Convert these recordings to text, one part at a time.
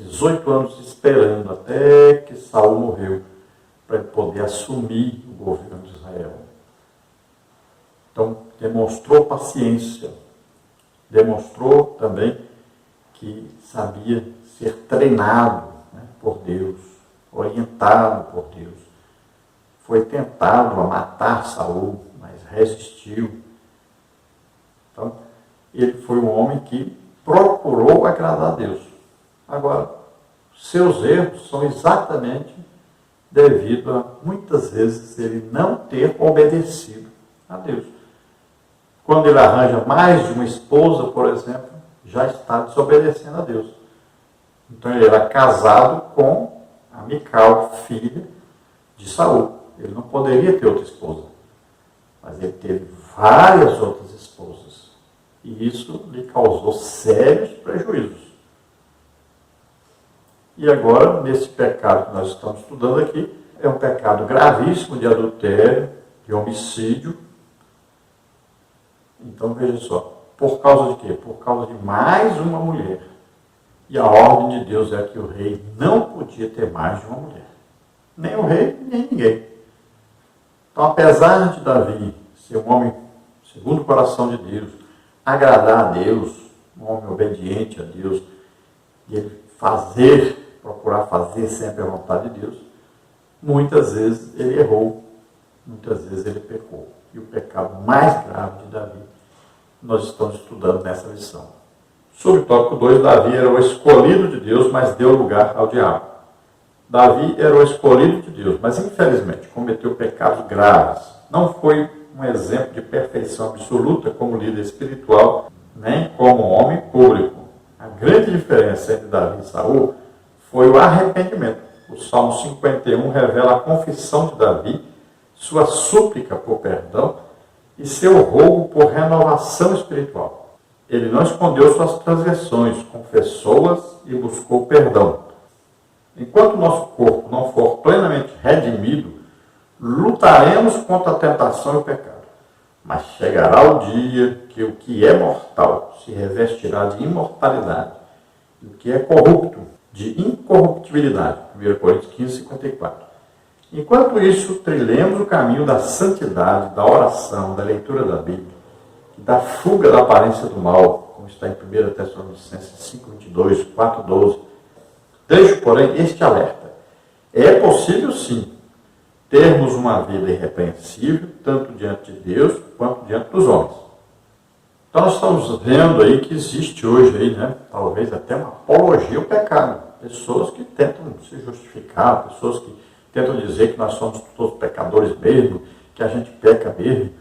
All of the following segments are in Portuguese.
18 anos esperando até que Saul morreu para ele poder assumir o governo de Israel. Então, demonstrou paciência, demonstrou também que sabia ser treinado, né, por Deus, orientado por Deus. Foi tentado a matar Saul, mas resistiu. Então, ele foi um homem que procurou agradar a Deus. Agora, seus erros são exatamente devido a, muitas vezes, ele não ter obedecido a Deus. Quando ele arranja mais de uma esposa, por exemplo, já está desobedecendo a Deus. Então ele era casado com a Mical, filha de Saul. Ele não poderia ter outra esposa, mas ele teve várias outras esposas. E isso lhe causou sérios prejuízos. E agora, nesse pecado que nós estamos estudando aqui, é um pecado gravíssimo de adultério, de homicídio. Então veja só, por causa de quê? Por causa de mais uma mulher. E a ordem de Deus é que o rei não podia ter mais de uma mulher. Nem o rei, nem ninguém. Então, apesar de Davi ser um homem segundo o coração de Deus, agradar a Deus, um homem obediente a Deus, e ele procurar fazer sempre a vontade de Deus, muitas vezes ele errou, muitas vezes ele pecou. E o pecado mais grave de Davi, nós estamos estudando nessa lição. Sobre o tópico 2, Davi era o escolhido de Deus, mas deu lugar ao diabo. Davi era o escolhido de Deus, mas infelizmente cometeu pecados graves. Não foi um exemplo de perfeição absoluta como líder espiritual, nem como homem público. A grande diferença entre Davi e Saul foi o arrependimento. O Salmo 51 revela a confissão de Davi, sua súplica por perdão e seu rogo por renovação espiritual. Ele não escondeu suas transgressões, confessou-as e buscou perdão. Enquanto nosso corpo não for plenamente redimido, lutaremos contra a tentação e o pecado. Mas chegará o dia que o que é mortal se revestirá de imortalidade, e o que é corrupto de incorruptibilidade. 1 Coríntios 15, 54. Enquanto isso, trilhemos o caminho da santidade, da oração, da leitura da Bíblia, e da fuga da aparência do mal, como está em 1 Tessalonicenses 5, 22, 4, 12. Deixo, porém, este alerta. É possível, sim, termos uma vida irrepreensível, tanto diante de Deus, quanto diante dos homens. Então, nós estamos vendo aí que existe hoje, aí, né, talvez até uma apologia ao pecado. Pessoas que tentam se justificar, pessoas que tentam dizer que nós somos todos pecadores mesmo, que a gente peca mesmo,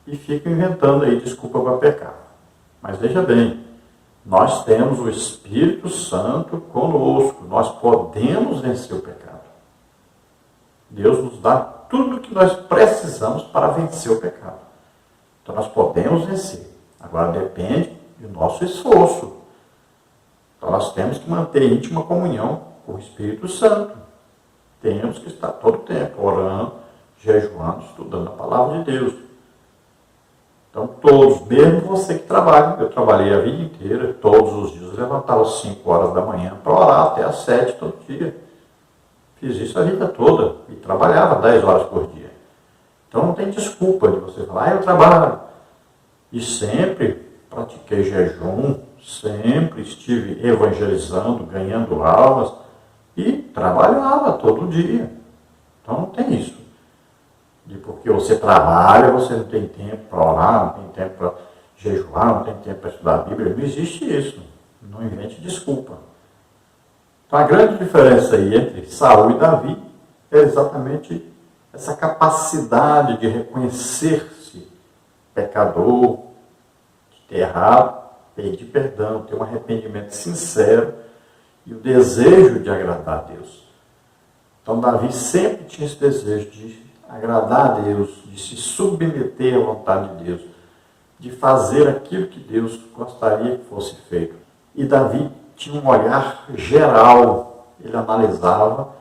e ficam inventando aí desculpa para pecar. Mas veja bem, nós temos o Espírito Santo conosco, nós podemos vencer o pecado. Deus nos dá tudo o que nós precisamos para vencer o pecado. Então nós podemos vencer. Agora depende do nosso esforço. Então nós temos que manter íntima comunhão com o Espírito Santo. Temos que estar todo o tempo orando, jejuando, estudando a palavra de Deus. Então todos, mesmo você que trabalha, eu trabalhei a vida inteira, todos os dias, eu levantava às 5 horas da manhã para orar até às 7 todo dia. Fiz isso a vida toda e trabalhava 10 horas por dia. Então não tem desculpa de você falar, eu trabalho. E sempre pratiquei jejum, sempre estive evangelizando, ganhando almas e trabalhava todo dia. Então não tem isso. De porque você trabalha, você não tem tempo para orar, não tem tempo para jejuar, não tem tempo para estudar a Bíblia. Não existe isso. Não invente desculpa. Então a grande diferença aí entre Saul e Davi é exatamente essa capacidade de reconhecer-se pecador, de ter errado, pedir perdão, ter um arrependimento sincero e o desejo de agradar a Deus. Então Davi sempre tinha esse desejo de agradar a Deus, de se submeter à vontade de Deus, de fazer aquilo que Deus gostaria que fosse feito. E Davi tinha um olhar geral, ele analisava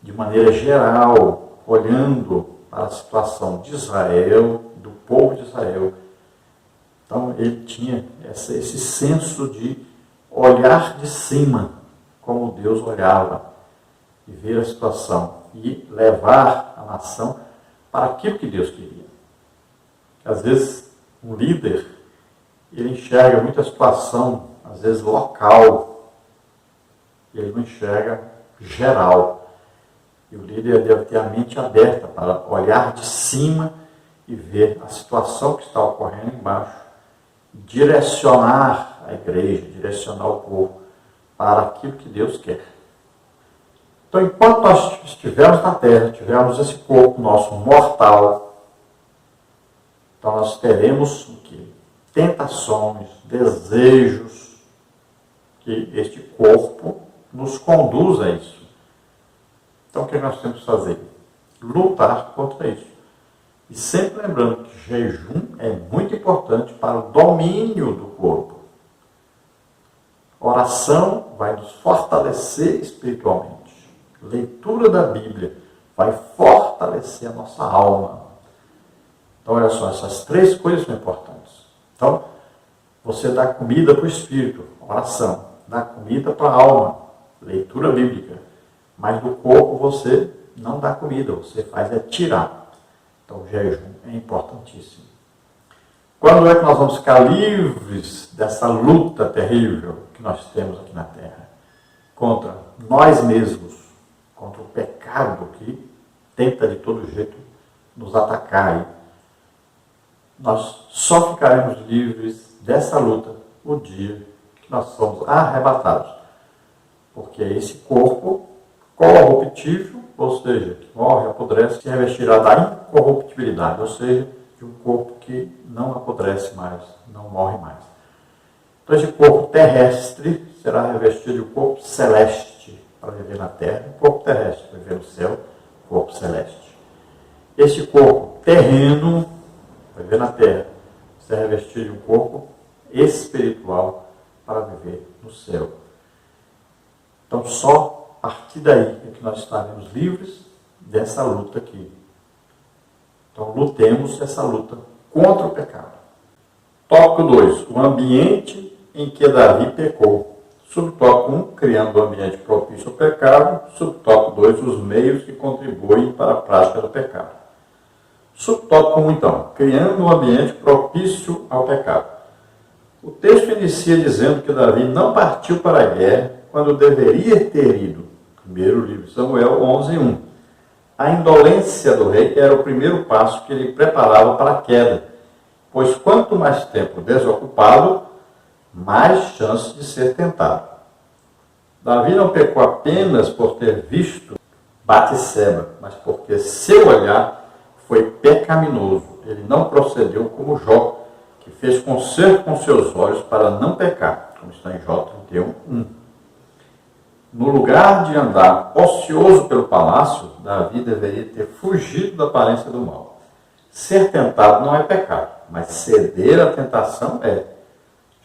de maneira geral, olhando para a situação de Israel, do povo de Israel. Então ele tinha esse senso de olhar de cima, como Deus olhava e ver a situação e levar a nação para aquilo que Deus queria. Às vezes, um líder, ele enxerga muita situação, às vezes local, e ele não enxerga geral. E o líder deve ter a mente aberta para olhar de cima e ver a situação que está ocorrendo embaixo, direcionar a igreja, direcionar o povo para aquilo que Deus quer. Então, enquanto nós estivermos na terra, tivermos esse corpo nosso mortal, então nós teremos o quê? Tentações, desejos, que este corpo nos conduz a isso. Então, o que nós temos que fazer? Lutar contra isso. E sempre lembrando que jejum é muito importante para o domínio do corpo. Oração vai nos fortalecer espiritualmente. Leitura da Bíblia vai fortalecer a nossa alma. Então, olha só, essas três coisas são importantes. Então, você dá comida para o espírito, oração. Dá comida para a alma, leitura bíblica. Mas do corpo você não dá comida, você faz é tirar. Então, o jejum é importantíssimo. Quando é que nós vamos ficar livres dessa luta terrível que nós temos aqui na Terra? Contra nós mesmos, contra o pecado que tenta de todo jeito nos atacar. Nós só ficaremos livres dessa luta o dia que nós somos arrebatados. Porque esse corpo corruptível, ou seja, que morre, apodrece, se revestirá da incorruptibilidade, ou seja, de um corpo que não apodrece mais, não morre mais. Então, esse corpo terrestre será revestido de um corpo celeste para viver na terra, um corpo terrestre para viver no céu, um corpo celeste. Este corpo terreno, para viver na terra, será revestido de um corpo espiritual para viver no céu. Então, só a partir daí é que nós estaremos livres dessa luta aqui. Então, lutemos essa luta contra o pecado. Tópico 2. O ambiente em que Davi pecou. Subtópico 1. Criando um ambiente propício ao pecado. Subtópico 2. Os meios que contribuem para a prática do pecado. Subtópico 1, então. Criando um ambiente propício ao pecado. O texto inicia dizendo que Davi não partiu para a guerra quando deveria ter ido. Primeiro livro de Samuel 11:1. A indolência do rei era o primeiro passo que ele preparava para a queda, pois quanto mais tempo desocupado, mais chance de ser tentado. Davi não pecou apenas por ter visto Batseba, mas porque seu olhar foi pecaminoso. Ele não procedeu como Jó, que fez conserto com seus olhos para não pecar, como está em Jó 31:1. No lugar de andar ocioso pelo palácio, Davi deveria ter fugido da aparência do mal. Ser tentado não é pecado, mas ceder à tentação é.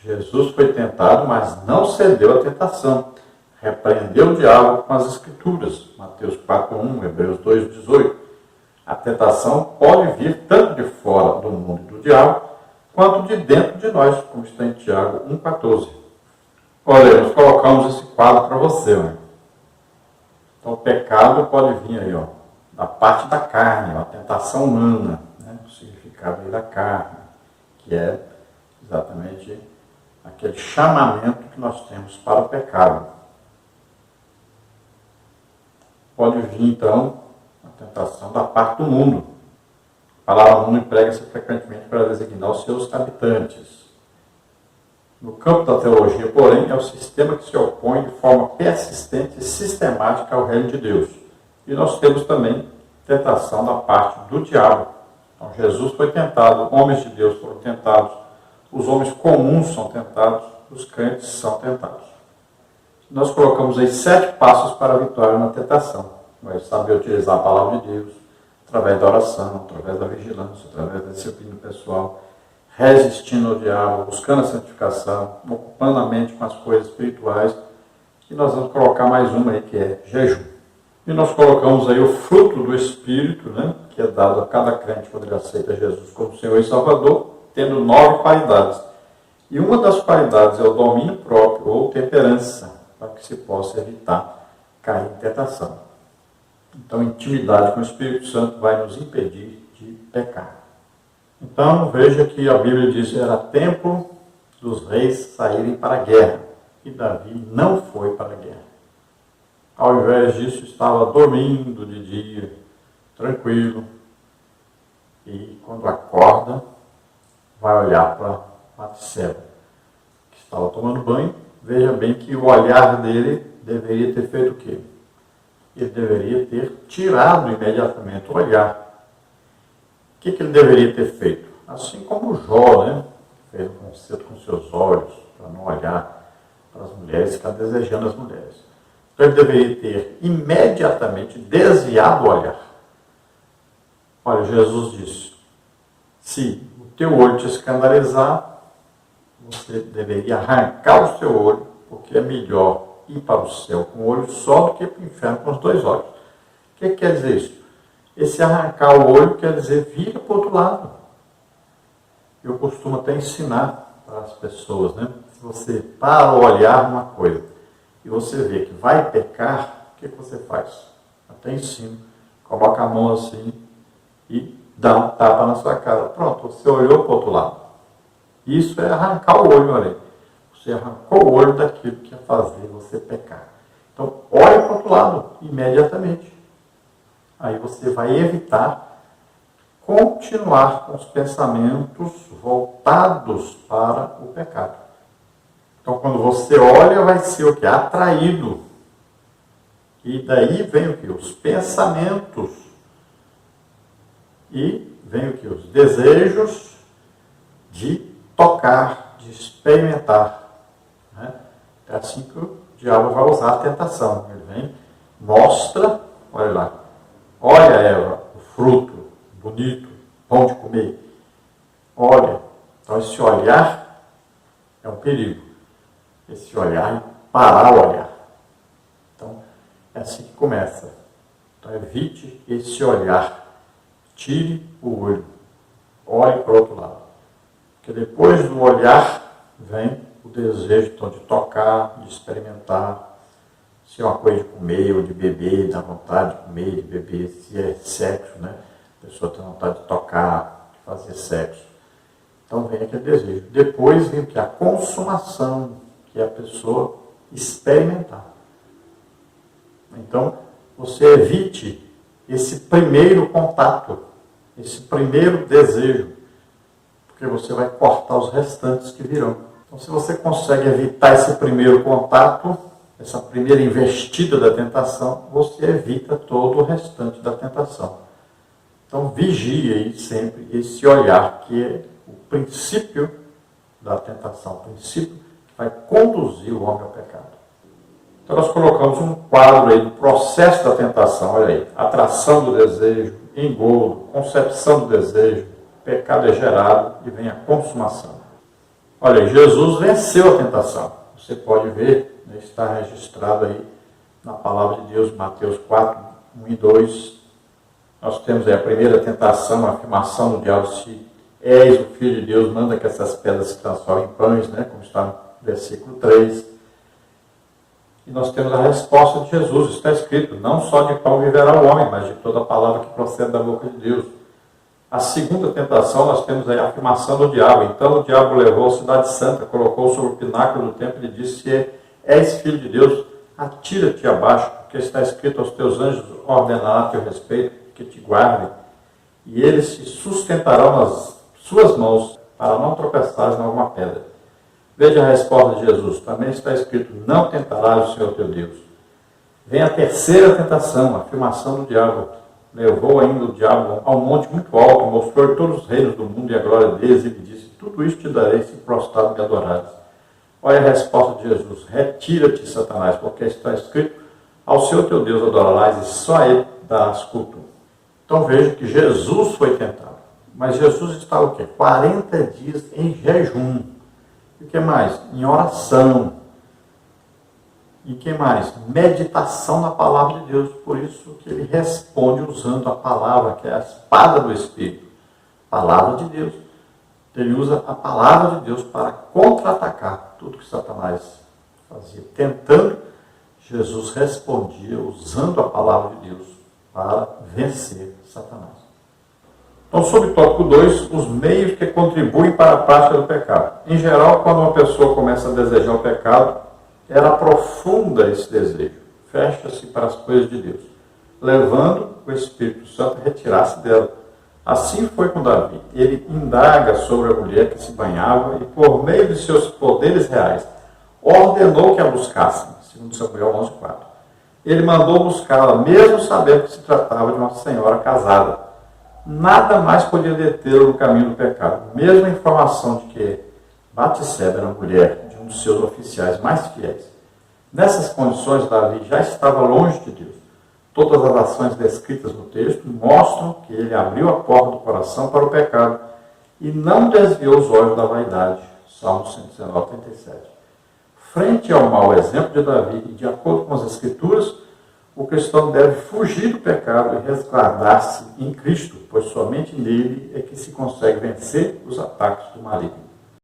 Jesus foi tentado, mas não cedeu à tentação. Repreendeu o diabo com as Escrituras. Mateus 4:1, Hebreus 2:18. A tentação pode vir tanto de fora do mundo do diabo, quanto de dentro de nós, como está em Tiago 1:14. Olha, nós colocamos esse quadro para você. Né? Então, o pecado pode vir aí, ó, da parte da carne, ó, a tentação humana, né? O significado aí da carne, que é exatamente aquele chamamento que nós temos para o pecado. Pode vir, então, a tentação da parte do mundo. A palavra mundo emprega-se frequentemente para designar os seus habitantes. No campo da teologia, porém, é o sistema que se opõe de forma persistente e sistemática ao reino de Deus. E nós temos também tentação da parte do diabo. Então, Jesus foi tentado, homens de Deus foram tentados, os homens comuns são tentados, os crentes são tentados. Nós colocamos aí 7 passos para a vitória na tentação. Vai saber utilizar a palavra de Deus, através da oração, através da vigilância, através da disciplina pessoal, resistindo ao diabo, buscando a santificação, ocupando a mente com as coisas espirituais. E nós vamos colocar mais uma aí, que é jejum. E nós colocamos aí o fruto do Espírito, né, que é dado a cada crente quando ele aceita Jesus como Senhor e Salvador, tendo 9 qualidades. E uma das qualidades é o domínio próprio, ou temperança, para que se possa evitar cair em tentação. Então, intimidade com o Espírito Santo vai nos impedir de pecar. Então, veja que a Bíblia diz que era tempo dos reis saírem para a guerra, e Davi não foi para a guerra. Ao invés disso, estava dormindo de dia, tranquilo, e quando acorda, vai olhar para Batseba, que estava tomando banho. Veja bem que o olhar dele deveria ter feito o quê? Ele deveria ter tirado imediatamente o olhar. O que ele deveria ter feito? Assim como Jó, né? Fez um concerto com seus olhos, para não olhar para as mulheres, ficar desejando as mulheres. Então ele deveria ter imediatamente desviado o olhar. Olha, Jesus disse, se o teu olho te escandalizar, você deveria arrancar o seu olho, porque é melhor ir para o céu com o olho só do que para o inferno com os dois olhos. O que quer dizer isso? Esse arrancar o olho quer dizer vira para o outro lado. Eu costumo até ensinar para as pessoas, né? Se você para o olhar uma coisa e você vê que vai pecar, o que você faz? Até ensino. Coloca a mão assim e dá um tapa na sua cara. Pronto, você olhou para o outro lado. Isso é arrancar o olho, olha aí. Você arrancou o olho daquilo que ia fazer você pecar. Então, olhe para o outro lado, imediatamente. Aí você vai evitar continuar com os pensamentos voltados para o pecado. Então, quando você olha, vai ser o quê? Atraído. E daí vem o quê? Os pensamentos. E vem o quê? Os desejos de tocar, de experimentar. Né? É assim que o diabo vai usar a tentação. Ele vem, mostra, olha lá, olha, Eva, o fruto bonito, bom de comer. Olha, então esse olhar é um perigo. Esse olhar e parar o olhar. Então, é assim que começa. Então, evite esse olhar. Tire o olho. Olhe para o outro lado. Porque depois do olhar, vem o desejo então, de tocar, de experimentar. Se é uma coisa de comer ou de beber, dá vontade de comer, de beber. Se é sexo, né? A pessoa tem vontade de tocar, de fazer sexo. Então vem aquele desejo. Depois vem a consumação, que é a pessoa experimentar. Então, você evite esse primeiro contato, esse primeiro desejo, porque você vai cortar os restantes que virão. Então, se você consegue evitar esse primeiro contato, essa primeira investida da tentação, você evita todo o restante da tentação. Então, vigie aí sempre esse olhar, que é o princípio da tentação, o princípio que vai conduzir o homem ao pecado. Então, nós colocamos um quadro aí do processo da tentação, olha aí, atração do desejo, engodo, concepção do desejo, pecado é gerado e vem a consumação. Olha aí, Jesus venceu a tentação. Você pode ver, né, está registrado aí na palavra de Deus, Mateus 4, 1 e 2. Nós temos aí a primeira tentação, a afirmação do diabo, se és o Filho de Deus, manda que essas pedras se transformem em pães, né, como está no versículo 3. E nós temos a resposta de Jesus, está escrito, não só de pão viverá o homem, mas de toda a palavra que procede da boca de Deus. A segunda tentação, nós temos aí a afirmação do diabo. Então o diabo levou a cidade santa, colocou sobre o pináculo do templo e disse, se és filho de Deus, atira-te abaixo, porque está escrito aos teus anjos, ordenará a teu respeito, que te guardem, e eles se sustentarão nas suas mãos, para não tropeçares em alguma pedra. Veja a resposta de Jesus, também está escrito, não tentarás o Senhor teu Deus. Vem a terceira tentação, a afirmação do diabo. Levou ainda o diabo a um monte muito alto, mostrou todos os reinos do mundo e a glória deles, e lhe disse, tudo isto te darei se prostrado me adorares. Olha a resposta de Jesus, retira-te, Satanás, porque está escrito, ao Senhor teu Deus adorarás e só a ele darás culto. Então veja que Jesus foi tentado, mas Jesus está o quê? 40 dias em jejum. E o que mais? Em oração. E o que mais? Meditação na palavra de Deus. Por isso que ele responde usando a palavra, que é a espada do Espírito. Palavra de Deus. Ele usa a palavra de Deus para contra-atacar tudo que Satanás fazia, tentando Jesus respondia usando a palavra de Deus para vencer Satanás. Então, sobre o tópico 2, os meios que contribuem para a prática do pecado. Em geral, quando uma pessoa começa a desejar o pecado, ela aprofunda esse desejo, fecha-se para as coisas de Deus, levando o Espírito Santo a retirar-se dela. Assim foi com Davi. Ele indaga sobre a mulher que se banhava e, por meio de seus poderes reais, ordenou que a buscassem, segundo Samuel 11:4. Ele mandou buscá-la, mesmo sabendo que se tratava de uma senhora casada. Nada mais podia detê-lo no caminho do pecado. Mesmo a informação de que Batseba era mulher de um dos seus oficiais mais fiéis. Nessas condições, Davi já estava longe de Deus. Todas as ações descritas no texto mostram que ele abriu a porta do coração para o pecado e não desviou os olhos da vaidade. Salmo 119:37. Frente ao mau exemplo de Davi e de acordo com as Escrituras, o cristão deve fugir do pecado e resguardar-se em Cristo, pois somente nele é que se consegue vencer os ataques do maligno.